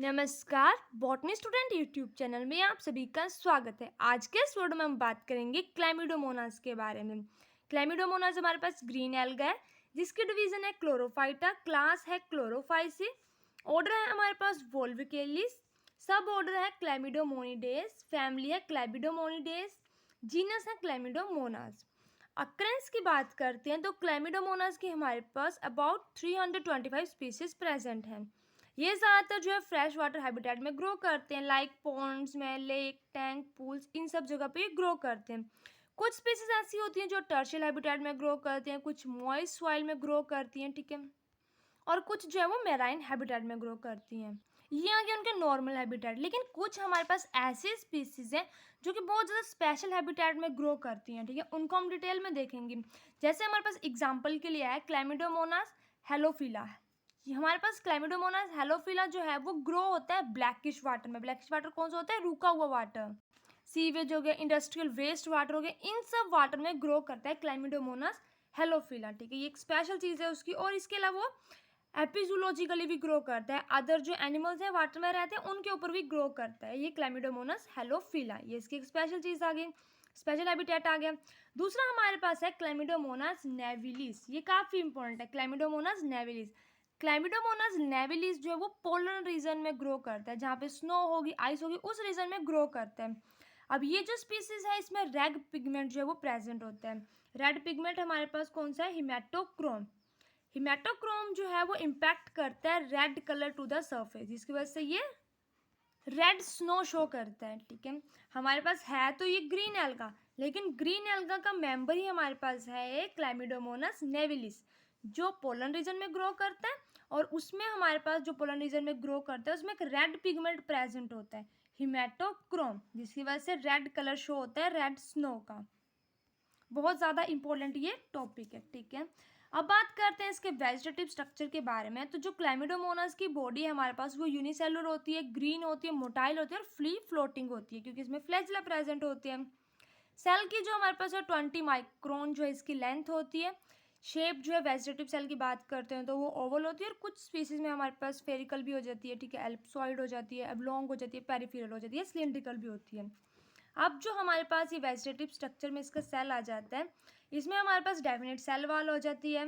नमस्कार, botany student YouTube channel में आप सभी का स्वागत है। आज के इस वीडियो में हम बात करेंगे क्लैमिडोमोनास के बारे में। क्लैमिडोमोनास हमारे पास ग्रीन एल्गा है जिसकी डिवीजन है क्लोरोफाइटा, क्लास है क्लोरोफाइसी, ऑर्डर है हमारे पास वोल्विकेलिस, सब ऑर्डर है क्लैमिडोमोनिडेस, फैमिली है क्लैमिडोमोनिडेस, जीनस है क्लैमिडोमोनास। अक्रेंस की बात करते हैं तो क्लैमिडोमोनास की हमारे पास अबाउट 325 स्पीसीज प्रेजेंट हैं। ये ज़्यादातर जो है फ्रेश वाटर हैबिटेट में ग्रो करते हैं, लाइक पॉन्ड्स में, लेक, टैंक, पूल्स, इन सब जगह पे ग्रो करते हैं। कुछ स्पीसीज ऐसी होती हैं जो टर्शियल हैबिटेट में ग्रो करते हैं, कुछ मॉइस्ट सॉइल में ग्रो करती हैं, ठीक है, और कुछ जो है वो मैराइन हैबिटेट में ग्रो करती हैं। ये आ गए उनके नॉर्मल हैबिटेट। लेकिन कुछ हमारे पास ऐसे स्पीसीज हैं जो कि बहुत ज़्यादा स्पेशल हैबिटेट में ग्रो करती हैं, ठीक है, उनको हम डिटेल में देखेंगे। जैसे हमारे पास एग्जाम्पल के लिए है क्लैमिडोमोनास हेलोफिला। ये हमारे पास क्लैमिडोमोनास हेलोफिला जो है वो ग्रो होता है ब्लैकिश वाटर में। ब्लैकिश वाटर कौन सा होता है? रुका हुआ वाटर, सीवेज हो गया, इंडस्ट्रियल वेस्ट वाटर हो गया, इन सब वाटर में ग्रो करता है क्लैमिडोमोनास हेलोफिला, ठीक है। ये एक स्पेशल चीज़ है उसकी। और इसके अलावा वो एपिजूलॉजिकली भी ग्रो करता है, अदर जो एनिमल्स हैं वाटर में रहते हैं उनके ऊपर भी ग्रो करता है ये क्लैमिडोमोनास हेलोफिला। ये इसकी एक स्पेशल चीज़ आ गई, स्पेशल हैबिटेट आ गया। दूसरा हमारे पास है क्लैमिडोमोनास नेविलिस। ये काफ़ी इंपॉर्टेंट है, क्लैमिडोमोनास नेविलिस। क्लैमिडोमोनास नेविलिस जो है वो पोलर रीजन में ग्रो करता है, जहाँ पे स्नो होगी, आइस होगी, उस रीजन में ग्रो करता है। अब ये जो स्पीसीज है इसमें रेड पिगमेंट जो है वो प्रेजेंट होता है। रेड पिगमेंट हमारे पास कौन सा है? हिमेटोक्रोम। हिमेटोक्रोम जो है वो इम्पैक्ट करता है red colour to the surface, जिसकी वजह से ये रेड स्नो शो करता है, ठीक है। हमारे पास है तो ये ग्रीन एल्गा, लेकिन ग्रीन एल्गा का मेंबर ही हमारे पास है एक क्लैमिडोमोनास नेविलिस जो पोलन रीजन में ग्रो करता है। और उसमें हमारे पास जो पोलन रीजन में ग्रो करता है उसमें एक रेड पिगमेंट प्रेजेंट होता है, हिमेटोक्रोम, जिसकी वजह से रेड कलर शो होता है रेड स्नो का। बहुत ज़्यादा इंपॉर्टेंट ये टॉपिक है, ठीक है। अब बात करते हैं इसके वेजिटेटिव स्ट्रक्चर के बारे में। तो जो क्लैमिडोमोनास की बॉडी है हमारे पास वो यूनिसेलुलर होती है, ग्रीन होती है, मोटाइल होती है और फ्री फ्लोटिंग होती है, क्योंकि इसमें फ्लैजिला प्रेजेंट होती है। सेल की जो हमारे पास है 20 माइक्रोन जो है इसकी लेंथ होती है। शेप जो है वेजिटेटिव सेल की बात करते हैं तो वो ओवल होती है, और कुछ स्पीसीज में हमारे पास फेरिकल भी हो जाती है, ठीक है, एलिप्सॉइड हो जाती है, एब्लोंग हो जाती है, पेरिफेरल हो जाती है, सिलिंड्रिकल भी होती है। अब जो हमारे पास ये वेजिटेटिव स्ट्रक्चर में इसका सेल आ जाता है, इसमें हमारे पास डेफिनेट सेल वॉल हो जाती है।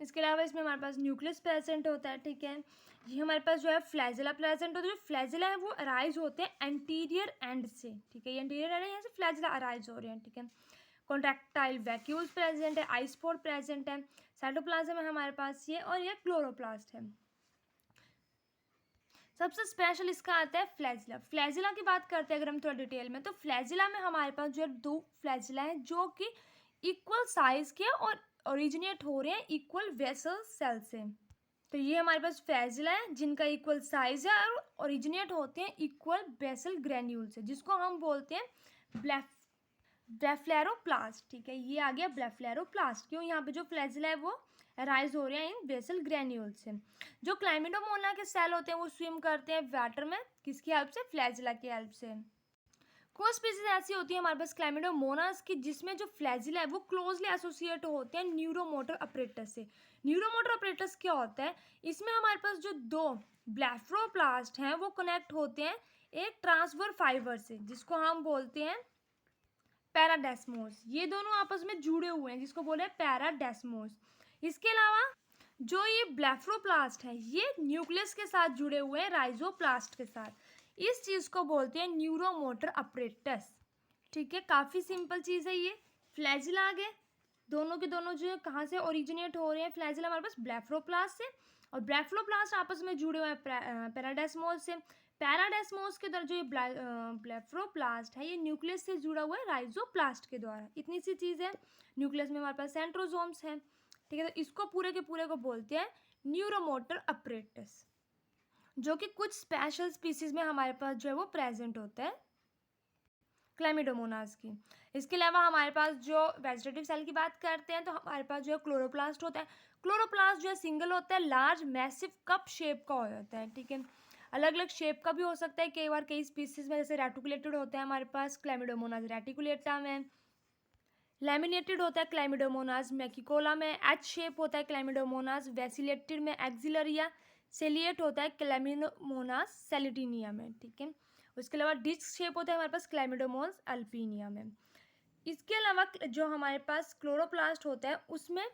इसके अलावा इसमें हमारे पास न्यूक्लियस प्रेजेंट होता है, ठीक है। ये हमारे पास जो है फ्लैजिला प्रेजेंट होता है। जो फ्लैजिला है वो अराइज होते हैं एंटीरियर एंड से, ठीक है, ये एंटीरियर एंड यहाँ से फ्लैजिला अराइज हो रहे हैं, ठीक है। कॉन्ट्रैक्टाइल वैक्यूल्स प्रेजेंट है, आइसपोर प्रेजेंट है, साइटोप्लाज्म है हमारे पास ये, और ये क्लोरोप्लास्ट है। सबसे स्पेशल इसका आता है फ्लैजिला। फ्लैजिला की बात करते हैं अगर हम थोड़ा डिटेल में, तो फ्लैजिला में हमारे पास जो है दो फ्लैजिला है जो कि इक्वल साइज के और ओरिजिनेट हो रहे हैं इक्वल वेसल सेल से। तो ये हमारे पास फ्लैजिला है जिनका इक्वल साइज है और ओरिजिनेट होते हैं इक्वल बेसल ग्रेन्यूल से, जिसको हम बोलते हैं ब्लेफलेरोप्लास्ट, ठीक है। ये आ गया ब्लेफलेरोप्लास्ट। क्यों? यहाँ पे जो फ्लैजिला है वो राइज हो रहे हैं इन बेसल ग्रेन्यूल से। जो क्लैमिडोमोना के सेल होते हैं वो स्विम करते हैं वाटर में, किसकी हेल्प से? फ्लैजिला की हेल्प से। कुछ स्पीसीज ऐसी होती है हमारे पास क्लैमिडोमोनास की जिसमें जो फ्लैजिला है वो क्लोजली एसोसिएट होते हैं न्यूरोमोटर अपरेटस से। न्यूरोमोटर अपरेटस क्या होता है? इसमें हमारे पास जो दो ब्लेफरोप्लास्ट हैं वो कनेक्ट होते हैं एक ट्रांसफर फाइबर से, जिसको हम बोलते हैं पैराडेस्मोस। ये दोनों आपस में जुड़े हुए हैं, जिसको बोले पैराडेस्मोस। इसके अलावा जो ये ब्लेफरोप्लास्ट है ये न्यूक्लियस के साथ जुड़े हुए हैं राइजोप्लास्ट के साथ। इस चीज़ को बोलते हैं न्यूरोमोटर अपरेटस, ठीक है। काफ़ी सिंपल चीज़ है ये। फ्लैजिला आ गए, दोनों के दोनों जो है कहाँ से ओरिजिनेट हो रहे हैं? फ्लैजिला हमारे पास ब्लेफरोप्लास्ट से, और ब्लेफरोप्लास्ट आपस में जुड़े हुए हैं पैराडेस्मोस से। पैराडेस्मोस के द्वारा जो ये ब्लेफरोप्लास्ट है ये न्यूक्लियस से जुड़ा हुआ है राइजोप्लास्ट के द्वारा। इतनी सी चीज़ है। न्यूक्लियस में हमारे पास सेंट्रोसोम्स हैं, ठीक है। तो इसको पूरे के पूरे को बोलते हैं न्यूरोमोटर अपरेटस, जो कि कुछ स्पेशल स्पीसीज में हमारे पास जो है वो प्रेजेंट होता है क्लैमिडोमोनास की। इसके अलावा हमारे पास जो वेजिटेटिव सेल की बात करते हैं तो हमारे पास जो है क्लोरोप्लास्ट होता है। क्लोरोप्लास्ट जो है सिंगल होता है, लार्ज मैसिव कप शेप का हो जाता है, ठीक है। अलग अलग शेप का भी हो सकता है कई बार कई स्पीसीज में, जैसे रेटिकुलेटेड होता है हमारे पास क्लैमिडोमोनास रेटिकुलेटा में, लैमिनेटेड होता है क्लैमिडोमोनास मैकिकोला में, एच शेप होता है क्लैमिडोमोनास वेसिलेटेड में एक्सिलरिया, सेलिएट होता है क्लैमिडोमोनास सैलिडिनिया में, ठीक है। उसके अलावा डिस्क शेप होता है हमारे पास क्लैमिडोमोनास अल्पिनिया में। इसके अलावा जो हमारे पास क्लोरोप्लास्ट होता है उसमें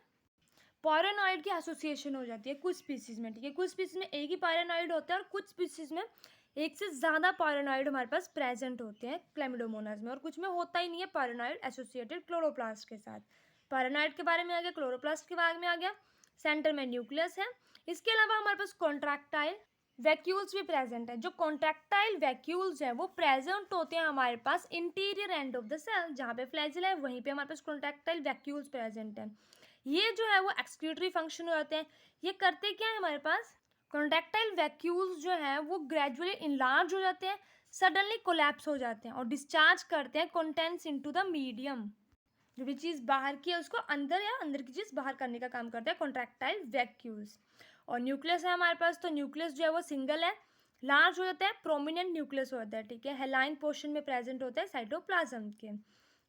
पायरेनॉइड की एसोसिएशन हो जाती है कुछ स्पीसीज में, ठीक है। कुछ स्पीसीज में एक ही पायरेनॉइड होता है और कुछ स्पीसीज में एक से ज़्यादा पायरेनॉइड हमारे पास प्रेजेंट होते हैं क्लैमिडोमोनास में, और कुछ में होता ही नहीं है पायरेनॉइड एसोसिएटेड क्लोरोप्लास्ट के साथ। पायरेनॉइड के बारे में आ गया, क्लोरोप्लास्ट के बारे में आ गया। सेंटर में न्यूक्लियस है। इसके अलावा हमारे पास कॉन्ट्रैक्टाइल वैक्यूल्स भी प्रेजेंट है। जो कॉन्ट्रैक्टाइल वैक्यूल्स है वो प्रेजेंट होते हैं हमारे पास interior end of the cell, जहाँ पे फ्लैजिला है वहीं पे हमारे पास कॉन्ट्रैक्टाइल वैक्यूल्स प्रेजेंट है। ये जो है वो एक्सक्रीटरी फंक्शन हो जाते हैं। ये करते क्या है हमारे पास, कॉन्ट्रैक्टाइल वैक्यूल्स जो है वो ग्रेजुअली इनलार्ज हो जाते हैं, सडनली कोलैप्स हो जाते हैं और डिस्चार्ज करते हैं कंटेंट्स इनटू द मीडियम। जो भी चीज़ बाहर की है उसको अंदर या अंदर की चीज़ बाहर करने का काम करता है कॉन्ट्रैक्टाइल वैक्यूल्स। और न्यूक्लियस है हमारे पास, तो न्यूक्लियस जो है वो सिंगल है, लार्ज हो जाता है, प्रोमिनेंट न्यूक्लियस होता है, ठीक है। हेलाइन पोर्शन में प्रेजेंट होता है साइटोप्लाज्म के।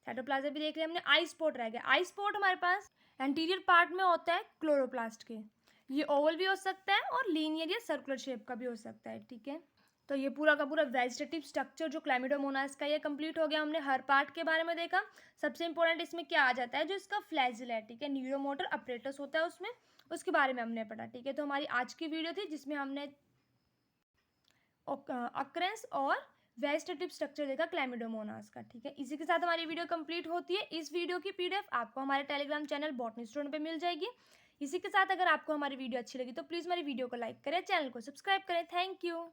साइटोप्लाज्म भी देख लिया हमने। आई स्पॉट रह गया। आई स्पॉट हमारे पास एंटीरियर पार्ट में होता है क्लोरोप्लास्ट के। ये ओवल भी हो सकता है और लीनियर या सर्कुलर शेप का भी हो सकता है, ठीक है। तो ये पूरा का पूरा वेजिटेटिव स्ट्रक्चर जो क्लैमिडोमोनास का ये कंप्लीट हो गया। हमने हर पार्ट के बारे में देखा। सबसे इंपॉर्टेंट इसमें क्या आ जाता है, जो इसका फ्लैजिला है, ठीक है, न्यूरोमोटर अपरेटस होता है उसमें, उसके बारे में हमने पढ़ा, ठीक है। तो हमारी आज की वीडियो थी जिसमें हमने अक्रेंस और वेजिटेटिव स्ट्रक्चर देखा क्लैमिडोमोनास का, ठीक है। इसी के साथ हमारी वीडियो कंप्लीट होती है। इस वीडियो की पीडीएफ आपको हमारे टेलीग्राम चैनल बॉटनी स्टूडेंट पे मिल जाएगी। इसी के साथ अगर आपको हमारी वीडियो अच्छी लगी तो प्लीज़ हमारी वीडियो को लाइक करें, चैनल को सब्सक्राइब करें। Thank you.